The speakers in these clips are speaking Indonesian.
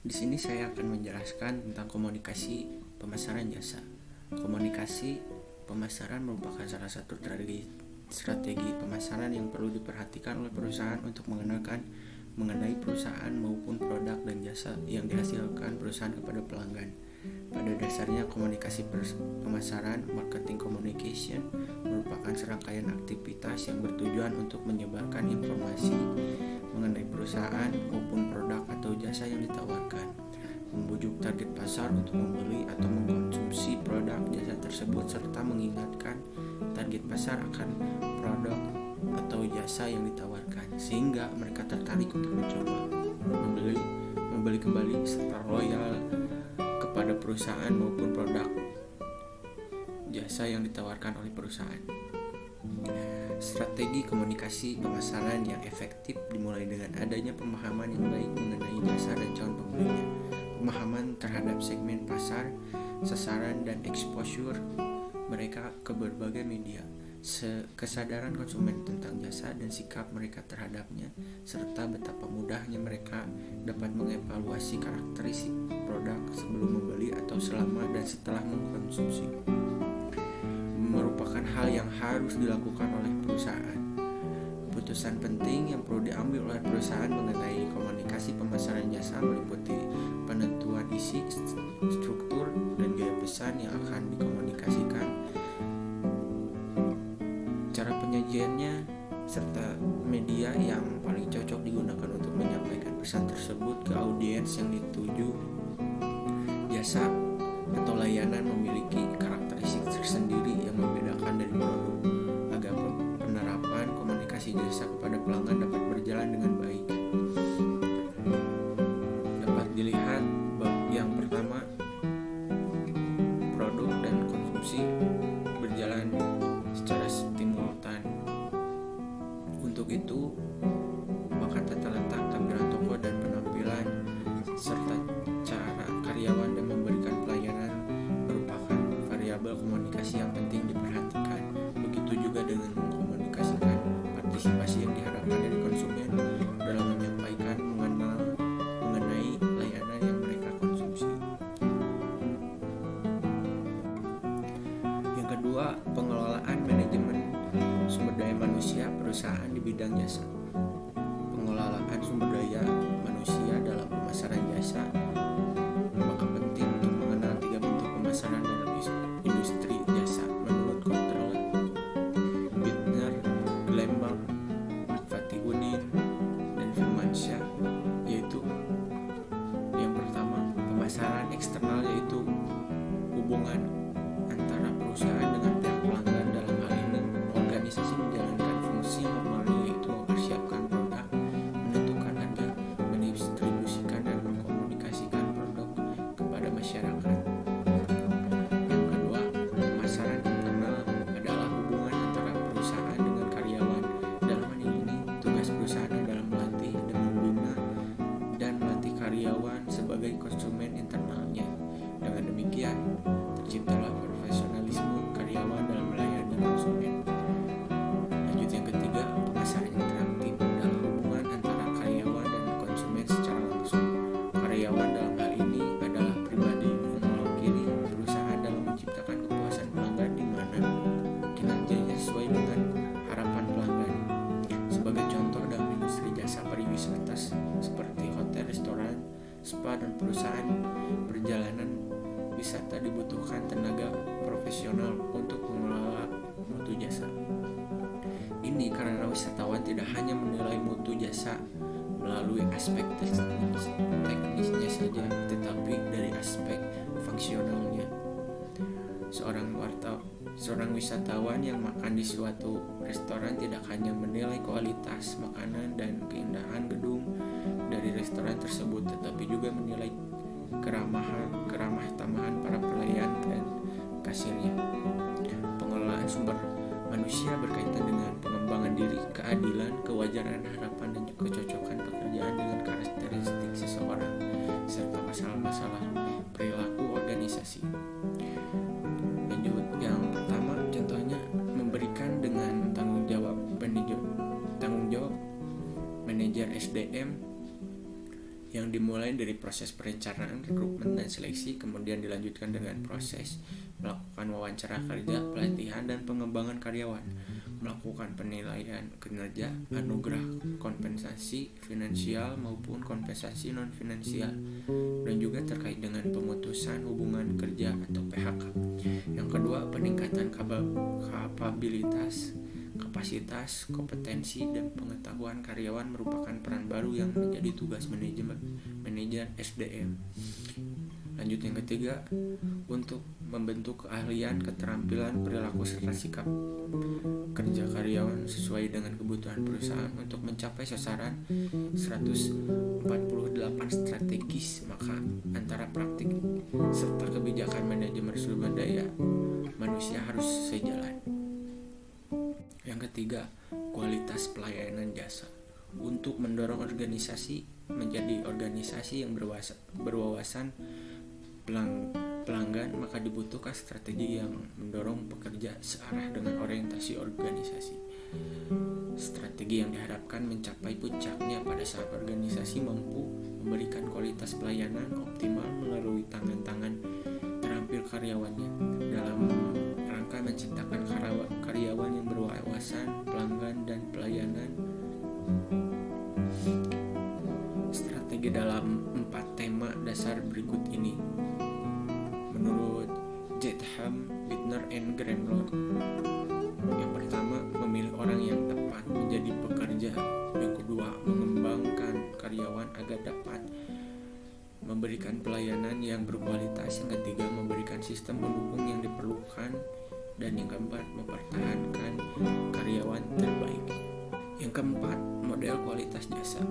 Di sini saya akan menjelaskan tentang komunikasi pemasaran jasa. Komunikasi pemasaran merupakan salah satu strategi pemasaran yang perlu diperhatikan oleh perusahaan untuk mengenai perusahaan maupun produk dan jasa yang dihasilkan perusahaan kepada pelanggan. Pada dasarnya, komunikasi pemasaran (marketing communication) merupakan serangkaian aktivitas yang bertujuan untuk menyebarkan informasi mengenai perusahaan maupun produk atau jasa yang ditawarkan, membujuk target pasar untuk membeli atau mengkonsumsi produk jasa tersebut, serta mengingatkan target pasar akan produk atau jasa yang ditawarkan, sehingga mereka tertarik untuk mencoba, membeli kembali, serta loyal kepada perusahaan maupun produk jasa yang ditawarkan oleh perusahaan. Strategi komunikasi pemasaran yang efektif dimulai dengan adanya pemahaman yang baik mengenai jasa dan calon pembelinya, pemahaman terhadap segmen pasar, sasaran, dan exposure mereka ke berbagai media, kesadaran konsumen tentang jasa dan sikap mereka terhadapnya, serta betapa mudahnya mereka dapat mengevaluasi karakteristik produk sebelum membeli atau selama dan setelah mengkonsumsi, merupakan hal yang harus dilakukan oleh perusahaan. Keputusan penting yang perlu diambil oleh perusahaan mengenai komunikasi pemasaran jasa meliputi penentuan isi, struktur, dan gaya pesan yang akan dikomunikasikan, cara penyajiannya, serta media yang paling cocok digunakan untuk menyampaikan pesan tersebut ke audiens yang dituju. Jasa atau layanan memiliki karakteristik tersendiri yang membedakan dari produk, agar penerapan komunikasi jasa kepada pelanggan dapat berjalan dengan baik. Dapat dilihat yang pertama, produk dan konsumsi berjalan secara simultan. Untuk itu, maka tata letak, tampilan toko, dan penampilan serta cara karyawan dan memberikan pelayanan merupakan variabel komunikasi yang penting diperhatikan. Begitu juga dengan mengkomunikasikan partisipasi yang diharapkan dari konsumen dalam menyampaikan mengenai layanan yang mereka konsumsi. Yang kedua, pengelolaan manajemen sumber daya manusia perusahaan di bidang jasa. Pengelolaan sumber daya manusia dalam pemasaran jasa maka penting untuk mengenal 3 bentuk pemasaran dalam industri jasa menurut Kontrol Bittner, Glembang, Fatihudin, dan Firmansyah, yaitu yang pertama, pemasaran eksternal, yaitu hubungan antara perusahaan dengan pihak pelanggan. Dalam hal ini, organisasi menjalankan fungsi normalnya, yaitu mempersiapkan produk, menentukan harga, mendistribusikan, dan mengkomunikasikan produk kepada masyarakat. Yang kedua, pemasaran internal adalah hubungan antara perusahaan dengan karyawan. Dalam hal ini, tugas perusahaan adalah melatih dan membina dan melatih karyawan sebagai konsumen internalnya. Dengan demikian, terciptalah profesionalisme karyawan dalam melayani konsumen. Lanjut, yang ketiga, pemasaran interaktif adalah hubungan antara karyawan dan konsumen secara langsung. Karyawan dalam hal ini adalah pribadi yang mewakili perusahaan dalam menciptakan kepuasan pelanggan di mana kinerjanya sesuai dengan harapan pelanggan. Sebagai contoh, dalam industri jasa pariwisata seperti hotel, restoran, spa, dan perusahaan perjalanan wisata dibutuhkan tenaga profesional untuk mengelola mutu jasa. Ini karena wisatawan tidak hanya menilai mutu jasa melalui aspek teknisnya saja, tetapi dari aspek fungsionalnya. Seorang wisatawan yang makan di suatu restoran tidak hanya menilai kualitas makanan dan keindahan gedung dari restoran tersebut, tetapi juga menilai keramah tamahan para pelayan dan kasirnya. Pengelolaan sumber manusia berkaitan dengan pengembangan diri, keadilan, kewajaran, harapan, dan kecocokan pekerjaan dengan karakteristik seseorang, serta masalah-masalah perilaku organisasi. Lanjut, yang pertama, contohnya memberikan dengan tanggung jawab manajer SDM yang dimulai dari proses perencanaan, rekrutmen, dan seleksi, kemudian dilanjutkan dengan proses melakukan wawancara kerja, pelatihan, dan pengembangan karyawan, melakukan penilaian kinerja, anugerah kompensasi finansial maupun kompensasi non-finansial, dan juga terkait dengan pemutusan hubungan kerja atau PHK. Yang kedua, peningkatan kapasitas, kompetensi, dan pengetahuan karyawan merupakan peran baru yang menjadi tugas manajer SDM. Lanjut yang ketiga, untuk membentuk keahlian, keterampilan, perilaku, serta sikap kerja karyawan sesuai dengan kebutuhan perusahaan untuk mencapai sasaran 148 strategis, maka antara praktik serta kebijakan manajemen sumber daya manusia harus sejalan. Yang ketiga, kualitas pelayanan jasa. Untuk mendorong organisasi menjadi organisasi yang berwawasan pelanggan, maka dibutuhkan strategi yang mendorong pekerja searah dengan orientasi organisasi. Strategi yang diharapkan mencapai puncaknya pada saat organisasi mampu memberikan kualitas pelayanan optimal melalui tangan-tangan terampil karyawannya dalam rangka menciptakan karyawan yang berwawasan pelanggan dan pelayanan. Strategi dalam 4 tema dasar berikut ini menurut Jetham, Bittner, and Gremlon. Yang pertama, memilih orang yang tepat menjadi pekerja. Yang kedua, mengembangkan karyawan agar dapat memberikan pelayanan yang berkualitas. Yang ketiga, memberikan sistem pendukung yang diperlukan. Dan yang keempat, mempertahankan karyawan terbaik. Yang keempat, model kualitas jasa.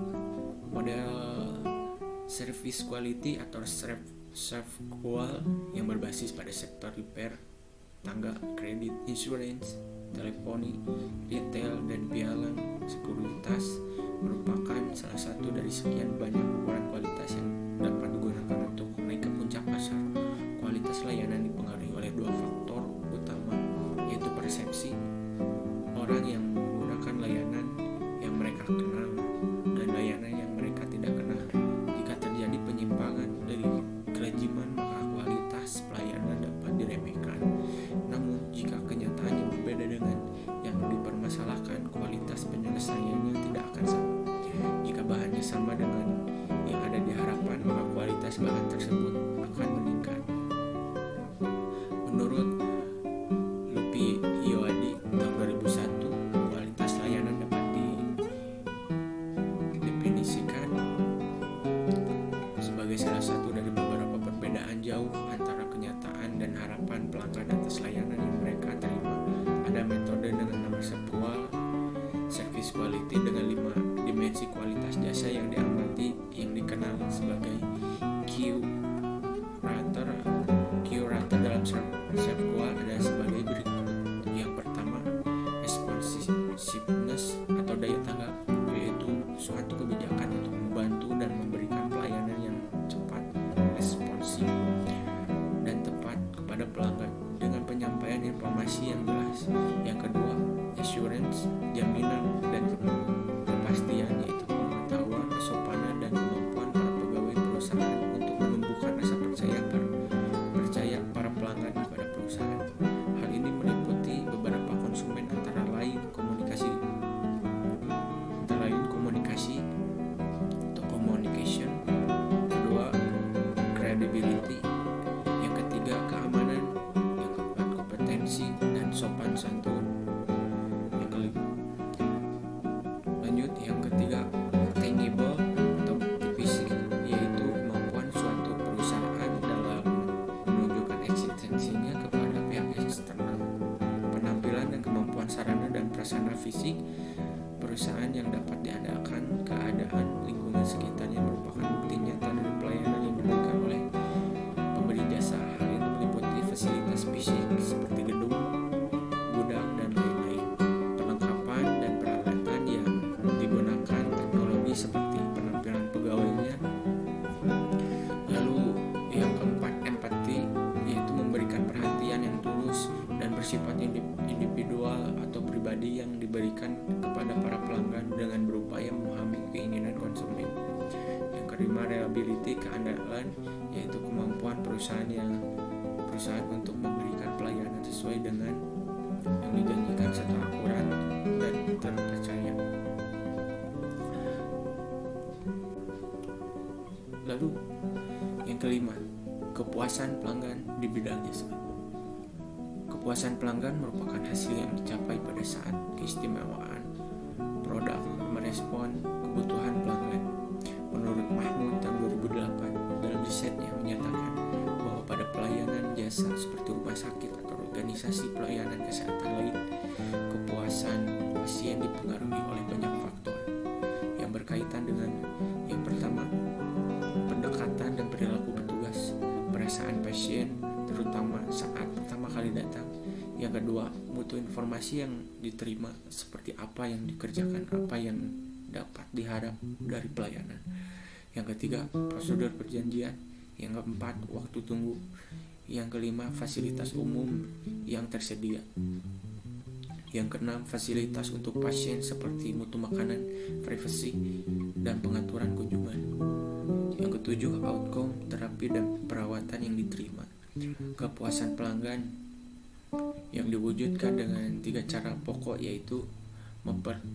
Model service quality atau ServQual yang berbasis pada sektor repair, tangga, kredit, insurance, teleponi, retail, dan pialang sekuritas merupakan salah satu dari sekian banyak ukuran kualitas yang dapat digunakan untuk naik ke puncak pasar. Kualitas layanan dipengaruhi oleh 2 faktor utama, yaitu persepsi orang yang menggunakan layanan yang mereka kenal dan layanan yang mereka tidak kenal. Jika terjadi penyimpangan dari kelaziman, maka kualitas pelayanan dapat diremehkan. Namun, jika kenyataannya berbeda dengan yang dipermasalahkan, kualitas penyelesaiannya tidak akan sama. Jika bahannya sama dengan yang ada di harapan, maka kualitas bahan tersebut akan meningkat. Menurut Lupi Ioadi tahun 2001, kualitas layanan dapat didefinisikan sebagai salah satu dari beberapa perbedaan jauh antara kenyataan dan harapan pelanggan atas layanan yang mereka terima. Ada metode dengan nama ServQual, Service Quality, dengan 5 dimensi kualitas jasa yang diamati yang dikenal sebagai Q-Rater. Q-Rater dalam ServQual ada sebagai berikut. Yang pertama, responsiveness atau daya tanggap, yaitu suatu kebijakan untuk membantu dan memberikan pelayanan yang cepat, responsif, dan tepat kepada pelanggan dengan penyampaian informasi yang jelas. Yang kedua, assurance, jaminan dan kepastian, yaitu pengetahuan, kesopanan, dan kemampuan para pegawai perusahaan untuk menumbuhkan rasa percaya para pelanggan kepada perusahaan. Hal ini meliputi beberapa konsumen antara lain komunikasi atau communication. Kedua, credibility. Yang ketiga, keamanan. Yang keempat, kompetensi dan sopan santun. Yang kelima, lanjut, yang ketiga, tangible atau fisik, yaitu kemampuan suatu perusahaan dalam menunjukkan eksistensinya kepada pihak eksternal. Penampilan dan kemampuan sarana dan prasarana fisik perusahaan yang dapat diandalkan, keadaan lingkungan sekitarnya merupakan bukti nyata dari pelayanan yang diberikan oleh pemberi jasa. Hal ini meliputi fasilitas fisik seperti gedung, gudang, dan lain-lain, perlengkapan dan peralatan yang digunakan, teknologi seperti penampilan pegawainya. Lalu yang keempat, empati, yaitu memberikan perhatian yang tulus dan bersifat individual atau pribadi yang diberikan kepada para pelanggan dengan berupaya memahami keinginan konsumen. Yang kelima, reliability, keandalan, yaitu kemampuan perusahaan untuk memberikan pelayanan sesuai dengan yang dijanjikan serta akurat dan terpercaya. Lalu yang kelima, kepuasan pelanggan di bidang jasa. Kepuasan pelanggan merupakan hasil yang dicapai pada saat keistimewaan produk merespon kebutuhan pelanggan. Menurut Mahmud tahun 2008, dalam risetnya menyatakan bahwa pada pelayanan jasa seperti rumah sakit atau organisasi pelayanan kesehatan lain, kepuasan pasien dipengaruhi oleh banyak faktor yang berkaitan dengan yang pertama, pendekatan dan perilaku petugas, perasaan pasien terutama saat pertama kali datang. Yang kedua, mutu informasi yang diterima seperti apa yang dikerjakan, apa yang dapat diharap dari pelayanan. Yang ketiga, prosedur perjanjian. Yang keempat, waktu tunggu. Yang kelima, fasilitas umum yang tersedia. Yang keenam, fasilitas untuk pasien seperti mutu makanan, privasi, dan pengaturan kunjungan. Yang ketujuh, outcome, terapi dan perawatan yang diterima. Kepuasan pelanggan yang diwujudkan dengan 3 cara pokok, yaitu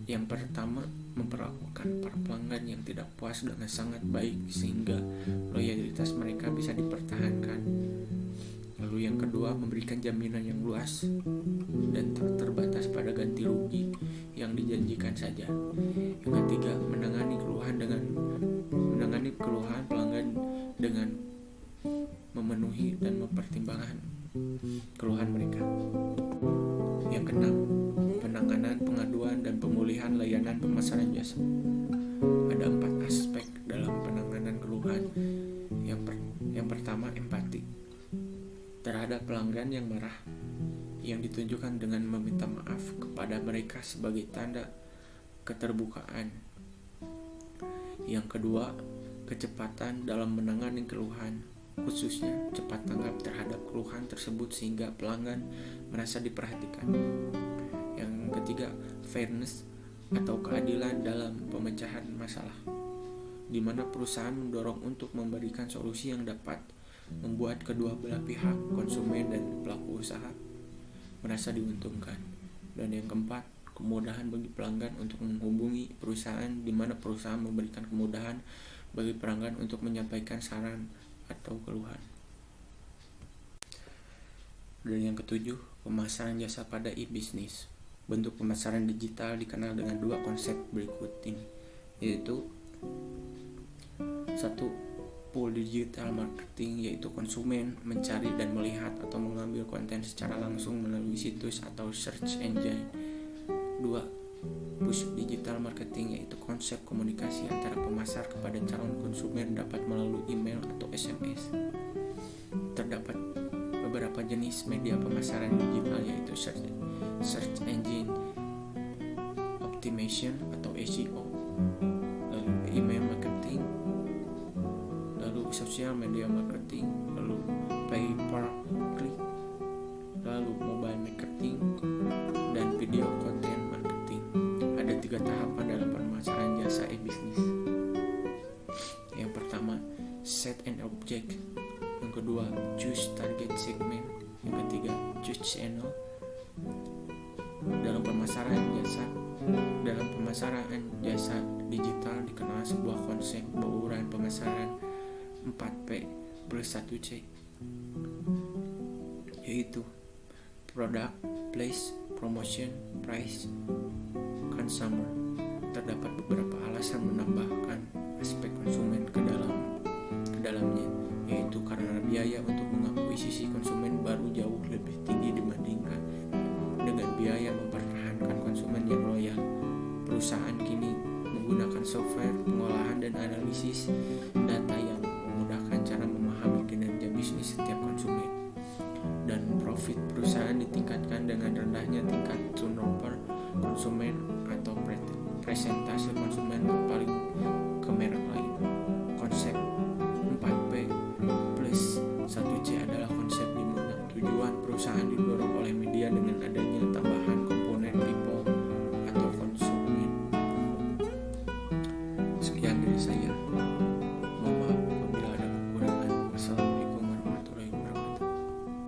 yang pertama, memperlakukan para pelanggan yang tidak puas dengan sangat baik sehingga loyalitas mereka bisa dipertahankan. Lalu yang kedua, memberikan jaminan yang luas dan tak terbatas pada ganti rugi yang dijanjikan saja. Yang ketiga, menangani keluhan pelanggan dengan memenuhi dan mempertimbangkan keluhan mereka. Yang keenam, penanganan pengaduan dan pemulihan layanan pemasaran jasa. Ada 4 aspek dalam penanganan keluhan. Yang pertama, empati terhadap pelanggan yang marah, yang ditunjukkan dengan meminta maaf kepada mereka sebagai tanda keterbukaan. Yang kedua, kecepatan dalam menangani keluhan, khususnya cepat tanggap terhadap keluhan tersebut sehingga pelanggan merasa diperhatikan. Yang ketiga, fairness atau keadilan dalam pemecahan masalah, di mana perusahaan mendorong untuk memberikan solusi yang dapat membuat kedua belah pihak, konsumen dan pelaku usaha, merasa diuntungkan. Dan yang keempat, kemudahan bagi pelanggan untuk menghubungi perusahaan, di mana perusahaan memberikan kemudahan bagi pelanggan untuk menyampaikan saran atau keluhan. Dan yang ketujuh, pemasaran jasa pada e-business. Bentuk pemasaran digital dikenal dengan 2 konsep berikut ini, yaitu 1. Pull digital marketing, yaitu konsumen mencari dan melihat atau mengambil konten secara langsung melalui situs atau search engine. 2. Push digital marketing, yaitu konsep komunikasi antara pemasar kepada calon konsumen dapat melalui email atau SMS. Terdapat beberapa jenis media pemasaran digital, yaitu search engine optimization atau SEO, lalu email marketing, lalu social media marketing, lalu pay per click, lalu mobile marketing, dan video content marketing. Ada 3 tahapan dalam pemasaran jasa e-business. Yang pertama, set an object. Yang kedua, choose target segment. Yang ketiga, choose channel. Dalam pemasaran jasa digital dikenal sebuah konsep bauran pemasaran 4P plus 1C, yaitu product, place, promotion, price, consumer. Terdapat beberapa alasan menambahkan aspek konsumen ke dalamnya, yaitu karena biaya untuk mengakuisisi konsumen baru jauh lebih tinggi dibandingkan dengan biaya mempertahankan konsumen yang loyal. Perusahaan kini menggunakan software pengolahan dan analisis data yang memudahkan cara memahami kinerja bisnis setiap konsumen. Dan profit perusahaan ditingkatkan dengan rendahnya tingkat turnover konsumen atau presentase konsumen berpaling ke merek lain. Konsep 4P plus 1C adalah konsep di mana tujuan perusahaan didorong